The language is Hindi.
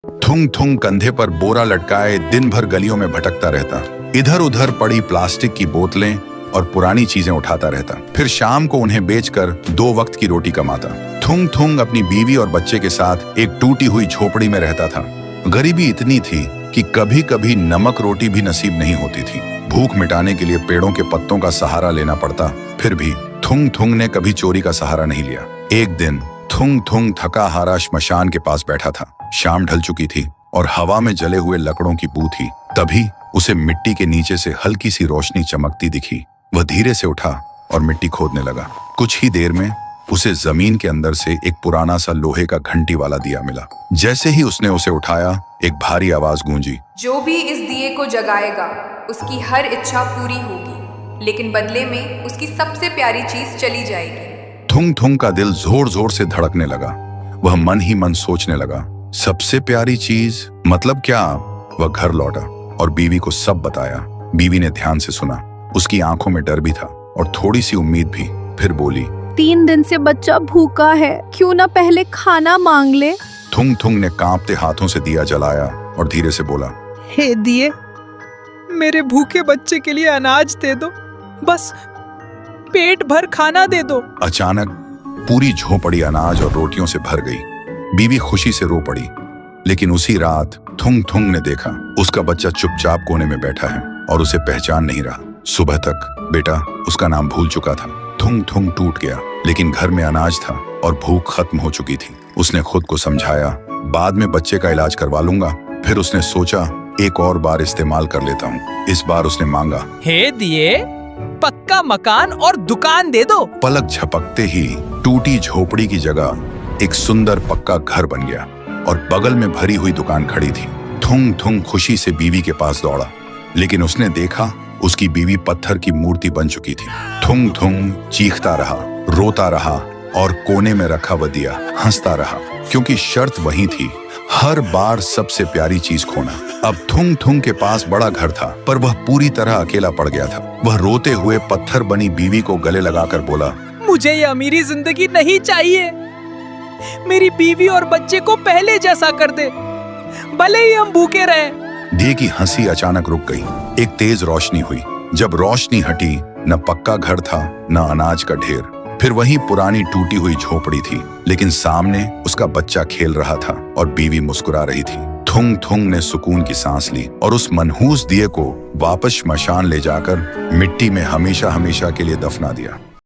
थुंग थुंग कंधे पर बोरा लटकाए दिन भर गलियों में भटकता रहता। इधर उधर पड़ी प्लास्टिक की बोतलें और पुरानी चीजें उठाता रहता। फिर शाम को उन्हें बेचकर 2 वक्त की रोटी कमाता। थुंग थुंग अपनी बीवी और बच्चे के साथ एक टूटी हुई झोपड़ी में रहता था। गरीबी इतनी थी कि कभी कभी नमक रोटी भी नसीब नहीं होती थी। भूख मिटाने के लिए पेड़ों के पत्तों का सहारा लेना पड़ता। फिर भी थुंग थुंग ने कभी चोरी का सहारा नहीं लिया। एक दिन थुंग थुंग थका हारा श्मशान के पास बैठा था। शाम ढल चुकी थी और हवा में जले हुए लकड़ों की बू थी। तभी उसे मिट्टी के नीचे से हल्की सी रोशनी चमकती दिखी। वह धीरे से उठा और मिट्टी खोदने लगा। कुछ ही देर में उसे जमीन के अंदर से एक पुराना सा लोहे का घंटी वाला दिया मिला। जैसे ही उसने उसे उठाया, एक भारी आवाज गूंजी, जो भी इस दिए को जगाएगा उसकी हर इच्छा पूरी होगी, लेकिन बदले में उसकी सबसे प्यारी चीज चली जाएगी। थुंग थुंग का दिल जोर जोर से धड़कने लगा। वह मन ही मन सोचने लगा, सबसे प्यारी चीज मतलब क्या? वह घर लौटा और बीवी को सब बताया। बीवी ने ध्यान से सुना। उसकी आंखों में डर भी था और थोड़ी सी उम्मीद भी। फिर बोली, 3 दिन से बच्चा भूखा है, क्यों ना पहले खाना मांग ले। थुंग थुंग ने कांपते हाथों से दिया जलाया और धीरे से बोला, हे दिए, मेरे भूखे बच्चे के लिए अनाज दे दो, बस पेट भर खाना दे दो। अचानक पूरी झोपड़ी अनाज और रोटियों से भर गई। बीवी खुशी से रो पड़ी। लेकिन उसी रात थुंग थुंग ने देखा उसका बच्चा चुपचाप कोने में बैठा है और उसे पहचान नहीं रहा। सुबह तक बेटा उसका नाम भूल चुका था। थुंग थुंग टूट गया, लेकिन घर में अनाज था और भूख खत्म हो चुकी थी। उसने खुद को समझाया, बाद में बच्चे का इलाज करवा लूंगा। फिर उसने सोचा, एक और बार इस्तेमाल कर लेता हूँ। इस बार उसने मांगा, हे दिए, पक्का मकान और दुकान दे दो। पलक झपकते ही टूटी झोपड़ी की जगह एक सुंदर पक्का घर बन गया और बगल में भरी हुई दुकान खड़ी थी। थुंग थुंग खुशी से बीवी के पास दौड़ा, लेकिन उसने देखा उसकी बीवी पत्थर की मूर्ति बन चुकी थी। थुंग थुंग चीखता रहा, रोता रहा और कोने में रखा वह दिया हंसता रहा, क्योंकि शर्त वही थी, हर बार सबसे प्यारी चीज खोना। अब थुंग थुंग के पास बड़ा घर था, पर वह पूरी तरह अकेला पड़ गया था। वह रोते हुए पत्थर बनी बीवी को गले लगाकर बोला, मुझे ये अमीरी जिंदगी नहीं चाहिए। मेरी बीवी और बच्चे को पहले जैसा कर दे, भले ही हम भूखे रहे। दिए की हंसी अचानक रुक गई। एक तेज रोशनी हुई। जब रोशनी हटी, न पक्का घर था न अनाज का ढेर। फिर वही पुरानी टूटी हुई झोपड़ी थी, लेकिन सामने उसका बच्चा खेल रहा था और बीवी मुस्कुरा रही थी। थुंग थुंग ने सुकून की सांस ली और उस मनहूस दिए को वापस श्मशान ले जाकर मिट्टी में हमेशा हमेशा के लिए दफना दिया।